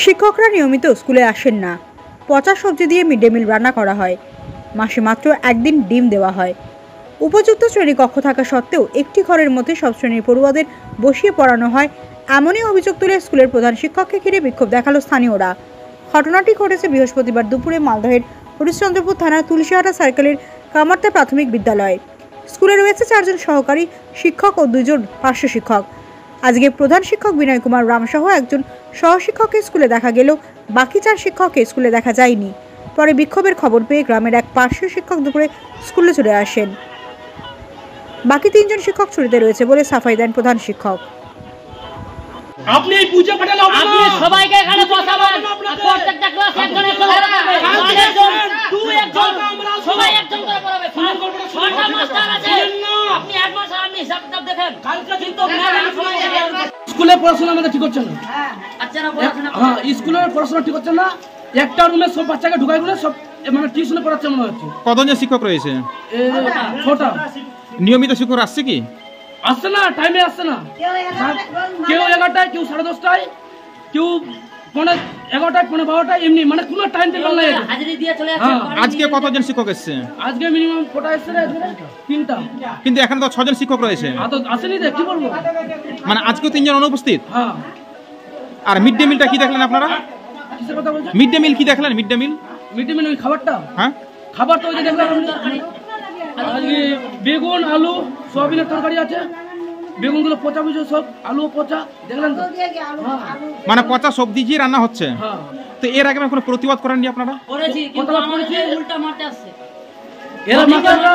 শিক্ষকরা নিয়মিত স্কুলে আসেন না। পচা সবজি দিয়ে মিড ডে মিল রান্না করা হয়। মাসে মাত্র একদিন ডিম দেওয়া হয়। উপযুক্ত শ্রেণীকক্ষ থাকা সত্ত্বেও একটি ঘরের মধ্যে সব শ্রেণীর পড়ুয়াদের বসিয়ে পড়ানো হয়, এমনই অভিযোগ তুলে স্কুলের প্রধান শিক্ষককে ঘিরে বিক্ষোভ দেখালো স্থানীয়রা। ঘটনাটি ঘটেছে বৃহস্পতিবার দুপুরে মালদহের হরিশ্চন্দ্রপুর থানার তুলসীহাটা সার্কেলের কামারতা প্রাথমিক বিদ্যালয়ে। স্কুলে রয়েছে 4 জন সহকারী শিক্ষক ও 2 জন পার্শ্ব শিক্ষক। আজকে প্রধান শিক্ষক বিনয় কুমার রাম সহ একজন সহশিক্ষককে স্কুলে দেখা গেলেও বাকি 4 শিক্ষককে স্কুলে দেখা যায়নি। পরে বিক্ষোভের খবর পেয়ে গ্রামের এক পার্শ্ব শিক্ষক দুপুরে স্কুলে চলে আসেন। বাকি 3 জন শিক্ষক ছুটিতে রয়েছে বলে সাফাই দেন প্রধান শিক্ষক। আপনি এই বুঝে পাঠালে আপনি সবাইকে এখানে বসাবেন, প্রত্যেকটা ক্লাস একজন একজন করে পড়াবে, একজন দুই একজন সবাই একজন করে পড়াবে। 6টা মাস্টার আছে, আপনি এক মাস আপনি হিসাবটা দেখেন। কিন্তু স্কুলে পড়াশোনা আমাদের ঠিক হচ্ছে না। আচ্ছা না পড়াশোনা, হ্যাঁ স্কুলের পড়াশোনা ঠিক হচ্ছে না। একটা রুমে সব বাচ্চাকে ঢুকাই বলে সব মানে টিউশনে পড়াচ্ছে মনে হচ্ছে। কতজন শিক্ষক রয়েছে? 6টা। নিয়মিত শিক্ষক আসছে কি? আসছে না, টাইমে আসছে না। কেউ 11টায়, কেউ 10:30টায়, কেউ 11টায়, 12টায়, এমনি মানে কোনো টাইম টেবিল নাই। হাজিরি দিয়ে চলে যাচ্ছে। আজকে কতজন শিক্ষক এসেছে? আজকে মিনিমাম কটা এসেছে? 3টা। কিন্তু এখানে তো 6 জন শিক্ষক রয়েছে। আসেনি রে, কি বলবো? মানে আজকেও 3 জন অনুপস্থিত। হ্যাঁ। আর মিড ডে মিলটা কি দেখলেন আপনারা? কিসের কথা বলছেন? মিড ডে মিল কি দেখলেন? মিড ডে মিল ওই খাবারটা? হ্যাঁ, খাবারটা ওই যে দেখলাম আজকে বেগুন, আলু, সয়াবিনের তরকারি আছে। বেগুনগুলো পচা বুঝো সব, আলু পচা, দেখলেন তো? মানে পচা সবজি দিয়ে রান্না হচ্ছে। হ্যাঁ। তো এর আগে কোনো প্রতিবাদ করেননি আপনারা? করেছি, কিন্তু আমাদের উল্টা মারতে আসছে। এরা মাস্টাররা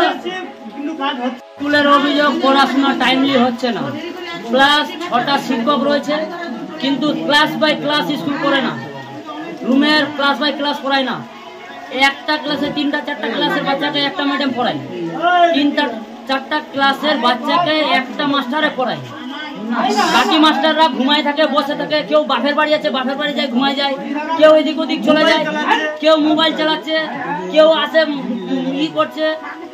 স্কুলের অভিযোগ পড়াশোনা টাইমলি হচ্ছে না। ক্লাস 6টা শিক্ষক রয়েছে, কিন্তু ক্লাস বাই ক্লাস স্কুল করে না। রুমের ক্লাস বাই ক্লাস পড়ায় না। একটা ক্লাসে 3টা 4টা ক্লাসের বাচ্চাকে একটা ম্যাডাম পড়ায়, 3টা 4টা ক্লাসের বাচ্চাকে একটা মাস্টারে পড়ায়। বাকি মাস্টাররা ঘুমায় থাকে, বসে থাকে। কেউ বাপের বাড়ি আছে, বাপের বাড়ি যায়, ঘুমায় যায়। কেউ এদিক ওদিক চলে যায়, কেউ মোবাইল চালাচ্ছে, কেউ আসে করছে,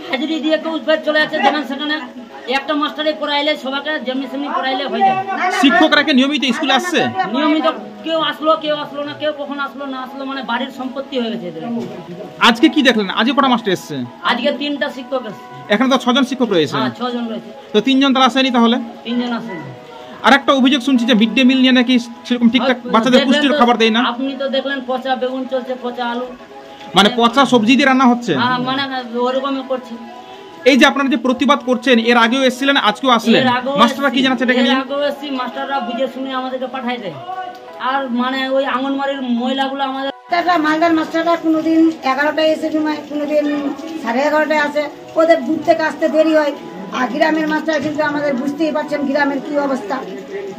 হাজিরি দিয়ে কেউ চলে যাচ্ছে যেখানে সেখানে। একটা মাস্টারে পড়াইলে সবাইকে যেমনি সেমনি পড়াইলে হয়ে যায়। শিক্ষকরা কি নিয়মিত স্কুলে আসছে? নিয়মিত কেউ আসলো না, কেউ কখন আসলো না আসলো, মানে বাড়ির সম্পত্তি হয়ে গেছে এদের। আজকে কি দেখলেন? আজকে কটা মাস্টার এসছে? আজকে 3টা শিক্ষক এসছে। এখানে তো 6 জন শিক্ষক রয়েছে। হ্যাঁ, 6 জন রয়েছে। তো 3 জন তারা আসেনি তাহলে? 3 জন আসেনি। আর একটা অভিযোগ শুনছি যে মিড ডে মিল নিয়ে নাকি সেরকম ঠিকঠাক বাচ্চাদের পুষ্টির খাবার দেয় না। আপনি তো দেখলেন পচা বেগুন চলছে, পচা আলু, মানে পচা সবজি দিয়ে রান্না হচ্ছে। হ্যাঁ, মানে ওরকমই করছে। এই যে আপনারা যে প্রতিবাদ করছেন, এর আগেও এসেছিলেন, আজকেও আসলেন, মাস্টাররা কি জানাচ্ছে এটা নিয়ে? এর আগেও এসেছি, মাস্টাররা বুঝে শুনে আমাদেরকে পাঠায় দেয়। আর মানে ওই আঙ্গনবাড়ির মহিলাগুলো আমাদের মালদার মাস্টাররা কোনোদিন 11টায় এসে ঘুমায়, কোনোদিন 11:30টায় আসে। ওদের দূর থেকে আসতে দেরি হয়। আর গ্রামের মাস্টার কিন্তু আমাদের বুঝতেই পারছেন গ্রামের কি অবস্থা।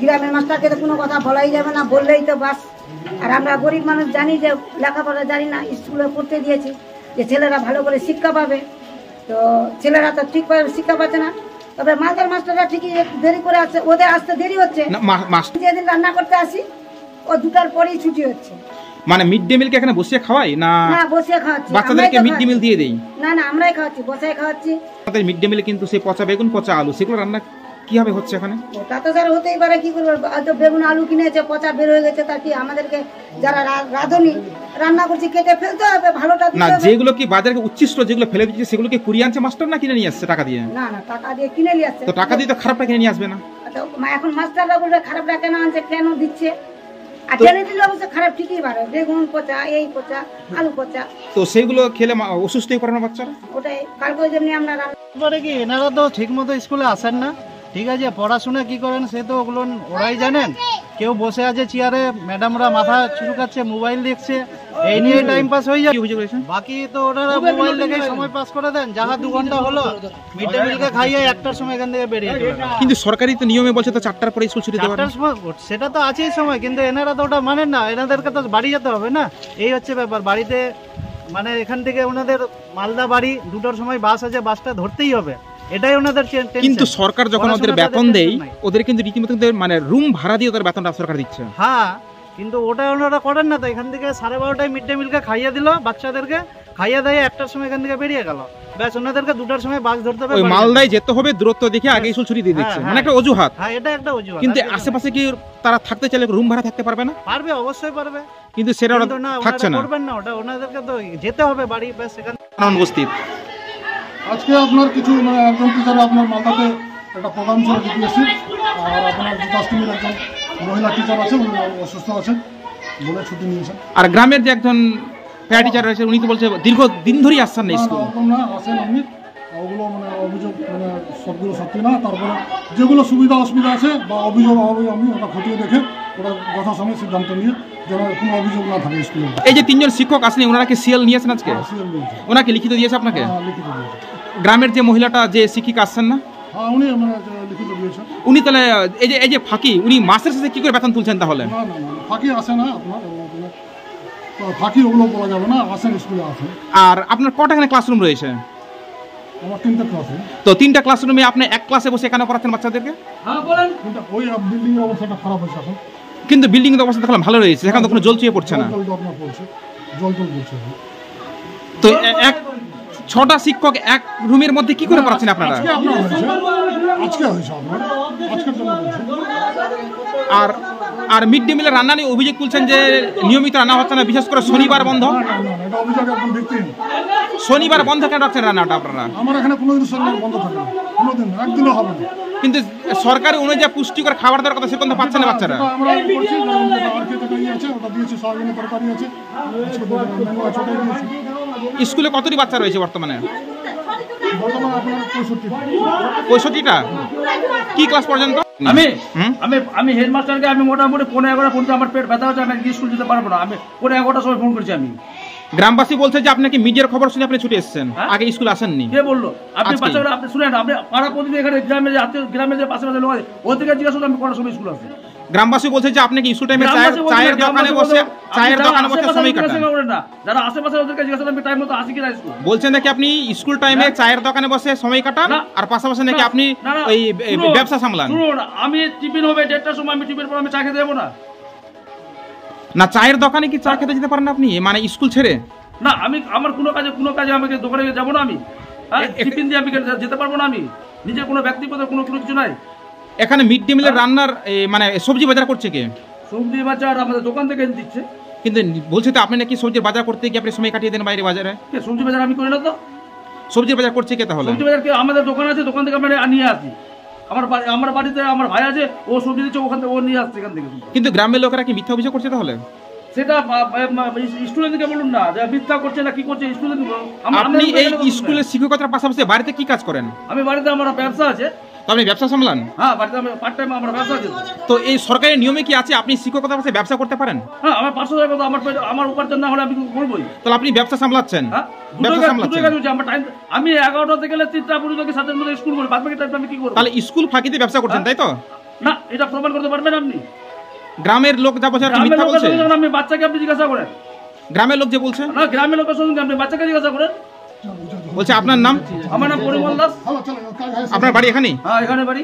গ্রামের মাস্টারকে তো কোনো কথা বলাই যাবে না, বললেই তো বাস। আর আমরা গরিব মানুষ জানি যে লেখাপড়া জানি না, স্কুলে পড়তে দিয়েছি যে ছেলেরা ভালো করে শিক্ষা পাবে। তো ছেলেরা তো ঠিকভাবে শিক্ষা পাচ্ছে না। তবে মালদার মাস্টাররা ঠিকই দেরি করে আসছে, ওদের আসতে দেরি হচ্ছে। যেদিন রান্না করতে আসি ও 2টার পরেই ছুটি হচ্ছে। মানে মিড ডে মিল কে এখানে বসিয়ে খাওয়াই না? না, বসিয়ে খাওয়াচ্ছি। বাচ্চাদেরকে মিড ডে মিল দিয়ে দেই? না, আমরাই খাওয়াচ্ছি, বসায় খাওয়াচ্ছি। আমাদের মিড ডে মিলে কিন্তু সেই পচা বেগুন, পচা আলু, সেগুলো রান্না কিভাবে হচ্ছে এখানে? ওটা তো স্যার হতেই পারে, কি করবো? হয়তো বেগুন আলু কিনেছে, পচা বের হয়ে গেছে, তার কি আমাদেরকে যারা রাঁধুনি রান্না করছি কেটে ফেলতে হবে, ভালোটা না। যেগুলো কি বাজারে উচ্ছিষ্ট যেগুলো ফেলে দিচ্ছে সেগুলো কি কুড়িয়ে আনছে মাস্টার না কিনে নিয়ে আসছে টাকা দিয়ে? না, টাকা দিয়ে কিনে নিয়ে আসছে। তো টাকা দিয়ে তো খারাপটা কিনে নিয়ে আসবে না? এখন মাস্টাররা বলবে খারাপটা কেন আনছে, কেন দিচ্ছে। আর টেনে দিলে অবশ্য খারাপ ঠিকই পারে, বেগুন পচা, এই পচা, আলু পচা। তো সেগুলো খেলে অসুস্থই করে না বাচ্চারা? ওটাই কালকে যেমনি আমরা পরে কি এনারা তো ঠিক মতো স্কুলে আসেন না। ঠিক আছে, পড়াশোনা কি করেন সে তো ওগুলো ওরাই জানেন। কেউ বসে আছে চেয়ারে, ম্যাডামরা মাথা চুলকাচ্ছে, মোবাইল দেখছে, এই নিয়ে টাইম পাস হয়ে যায়। বাকি তো ওনারা মোবাইল দেখে সময় পাস করে দেন। যাহা 2 ঘন্টা হলো মিড ডে মিলকে খাইয়ে 1টার সময় এখান থেকে বেরিয়ে যাবে। কিন্তু সরকারি তো নিয়মে বলছে তো 4টার পরে স্কুল ছুটি দেওয়ার। 4টার সময় সেটা তো আছেই সময়, কিন্তু এনারা তো ওটা মানেন না। এনাদেরকে তো বাড়ি যেতে হবে না, এই হচ্ছে ব্যাপার। বাড়িতে মানে এখান থেকে ওনাদের মালদা বাড়ি, 2টার সময় বাস আছে, বাসটা ধরতেই হবে, এটাই ওনাদের টেনশন। কিন্তু সরকার যখন ওদের বেতন দেয়, ওদের কিন্তু রীতিমতো মানে রুম ভাড়া দিয়ে ওদের বেতনটা সরকার দিচ্ছে। হ্যাঁ, কিন্তু ওটা ওনারা করেন না। তো এখান থেকে 12:30টায় মিড ডে মিলকে খাইয়ে দিল, বাচ্চাদেরকে খাইয়ে দিয়ে 1টার সময় এখান থেকে বেরিয়ে গেল। ব্যাস ওনাদেরকে 2টার সময় বাস ধরতে হবে, ওই বাড়ি মালদায় যেতে হবে, দূরত্ব দেখে আগে স্কুল ছুটি দিয়ে দিচ্ছে, হ্যাঁ, মানে একটা অজুহাত। হ্যাঁ, এটা একটা অজুহাত। কিন্তু আর কি আশেপাশে কি তারা থাকতে চাইলে রুম ভাড়া থাকতে পারবে না? পারবে, অবশ্যই পারবে, কিন্তু সেটা ওরা কিন্তু না, থাকছে ওনারা না। করবেন না, ওটা ওনাদেরকে তো যেতে হবে বাড়ি, ব্যাস সেখানে অনুপস্থিত। আজকে আপনার কিছু মানে একজন টিচার আপনার মালদাতে একটা প্রোগ্রাম ছিল ডিপিএসসি, আর আপনার যুদ্ধাষ্টমীর একজন মহিলা টিচার আছে, উনি অসুস্থ আছেন বলে ছুটি নিয়েছেন। আর গ্রামের যে একজন প্যারা টিচার রয়েছে উনি তো বলছে দীর্ঘদিন ধরেই আসছেন না স্কুল। ওরকম না, আসেন আপনি, ওগুলো মানে অভিযোগ মানে সবগুলো সত্যি না। তারপরে যেগুলো সুবিধা অসুবিধা আছে বা অভিযোগ হবে আমি ওটা খতিয়ে দেখে ওটা যথাসময়ে সিদ্ধান্ত নিয়ে যেন কোনো অভিযোগ না থাকে স্কুলে। এই যে 3 জন শিক্ষক আসেন ওনারা কি সিএল নিয়েছেন আজকে? সিএল নিয়েছে, ওনাকে লিখিত দিয়েছে আপনাকে? লিখিত দিয়েছে। গ্রামের যে মহিলাটা যে শিক্ষিকা আসছেন না হ্যাঁ, উনি মানে লিখিত দিয়েছেন। উনি তাহলে এই যে ফাঁকি, উনি মাসের শেষে কি করে বেতন তুলছেন তাহলে? না না না, ফাঁকি আসে না আপনার, ফাঁকি ওগুলো বলা যাবে না, আসেন স্কুলে আসেন। আর আপনার কটা এখানে ক্লাসরুম রয়েছে? আমার 3টে ক্লাসে। তো 3টা ক্লাসরুমে আপনি এক ক্লাসে বসে এখানে পড়াচ্ছেন বাচ্চাদেরকে? হ্যাঁ বলেন। কিন্তু ওই বিল্ডিং এর অবস্থাটা খারাপ হয়েছে এখন। কিন্তু বিল্ডিং এর অবস্থা দেখলাম ভালো রয়েছে, এখানে তো কোনো জল চুয়ে পড়ছে না। জল আপনার পড়ছে, জল পড়ছে। তো 6টা শিক্ষক এক রুমের মধ্যে কি করে পড়াচ্ছেন আপনারা? আজকে আপনার হয়েছে, আজকে হয়েছে আপনার, আজকের জন্য বলছি। আর মিড ডে মিলের রান্না নিয়ে অভিযোগ তুলছেন যে নিয়মিত রান্না হচ্ছে না, বিশেষ করে শনিবার বন্ধ। না না না, এটা অভিযোগ একদম ভিত্তিহীন। শনিবার বন্ধ কেন রাখছেন রান্নাটা আপনারা? আমার এখানে কোনোদিন শনিবার বন্ধ থাকে না, কোনোদিন না, একদিনও হবে না। কিন্তু সরকারি অনুযায়ী পুষ্টিকর খাবার দেওয়ার কথা, সে কথা পাচ্ছে না বাচ্চারা। এটা আমরা করছি, কারণ যেটা আর কে তরকারি আছে ওটা দিয়েছি, সয়াবিনের তরকারি আছে, আজকে মেনু আছে ওটাই দিয়েছি। স্কুলে কতটি বাচ্চা রয়েছে বর্তমানে? বর্তমানে আপনার 65টা। কি ক্লাস পর্যন্ত? আমি হেডমাস্টারকে আমি মোটামুটি 11:15 পর্যন্ত আমার পেট ব্যথা হচ্ছে, আমি স্কুল যেতে পারবো না। আমি 11:15 সময় ফোন করেছি আমি। গ্রামবাসী বলছে যে আপনাকে মিডিয়ার খবর শুনে আপনি ছুটে এসেছেন, আগে স্কুল আসেননি। কে বললো? আপনি আজকেই। বাচ্চারা আপনি শুনেন, আপনি পাড়া প্রতিদিন এখানে গ্রামের যে পাশে লোক আছে ওদেরকে জিজ্ঞাসা করুন আমি কটার সময় স্কুল আছে। গ্রামবাসী বলছে যে আপনি কি স্কুল টাইমে চায়ের দোকানে বসে সময় কাটান? যারা আশেপাশে ওদেরকে জিজ্ঞাসা করুন টাইম মতো আসি কিনা স্কুল। বলছেন নাকি আপনি স্কুল টাইমে চায়ের দোকানে বসে সময় কাটান, আর পাশাপাশি নাকি আপনি ওই ব্যবসা সামলান? শুনুন, আমি টিফিন হবে 1:30টার সময়, আমি টিফিন পর আমি চা খেতে যাবো না। না চায়ের দোকানে কি চা খেতে যেতে পারেন আপনি, মানে স্কুল ছেড়ে? না, আমি আমার কোনো কাজে আমাকে দোকানে যাবো না আমি। টিফিন দিয়ে আমি যেতে পারবো না, আমি নিজের কোনো ব্যক্তিগত কোনো কিছু নাই। এখানে মিড ডে মিলের রান্নার মানে সবজি বাজার করছে কে? সবজি বাজার আমাদের দোকান থেকে দিচ্ছে। কিন্তু বলছে তো আপনি নাকি সবজির বাজার করতে গিয়ে আপনি সময় কাটিয়ে দেন বাইরে বাজারে। সবজি বাজার আমি করি না তো। সবজির বাজার করছে কে তাহলে? সবজি বাজার কি আমাদের দোকান আছে, দোকান থেকে আমরা নিয়ে আসি। আমার বাড়িতে আমার ভাই আছে, ও সবজি দিচ্ছে, ওখান থেকে ও নিয়ে আসছে এখান থেকে। কিন্তু গ্রামের লোকেরা কি মিথ্যা অভিযোগ করছে তাহলে? সেটা স্টুডেন্টকে বলুন না যে মিথ্যা করছে না কি করছে স্টুডেন্ট। আপনি এই স্কুলের শিক্ষকতার পাশাপাশি বাড়িতে কি কাজ করেন? আমি বাড়িতে আমার ব্যবসা আছে। তো আপনি ব্যবসা সামলান? হ্যাঁ, বাড়িতে আমি পার্ট টাইম আমার ব্যবসা আছে। তো এই সরকারি নিয়মে কি আছে আপনি শিক্ষকতার পাশে ব্যবসা করতে পারেন? হ্যাঁ, আমার 500 টাকা আমার উপার্জন না হলে আমি করবোই। তাহলে আপনি ব্যবসা সামলাচ্ছেন? হ্যাঁ, আমি 11টা থেকে 3টা পর্যন্ত 7টার মধ্যে স্কুল করি, বাদ বাকি টাইম আমি কি করব? তাহলে স্কুল ফাঁকিতে ব্যবসা করছেন তাই তো? না, এটা প্রমাণ করতে পারবেন আপনি? গ্রামের লোক যা বলছে মিথ্যা বলছে। আপনি বাচ্চাকে আপনি জিজ্ঞাসা করেন। গ্রামের লোক যে বলছে? না, গ্রামের লোকের সঙ্গে আপনি বাচ্চাকে জিজ্ঞাসা করেন। বলছে আপনার নাম? আমার নাম পরিমল দাস। ভালো চলো, কাজ হয়। আপনার বাড়ি এখানেই? হ্যাঁ, এখানে বাড়ি।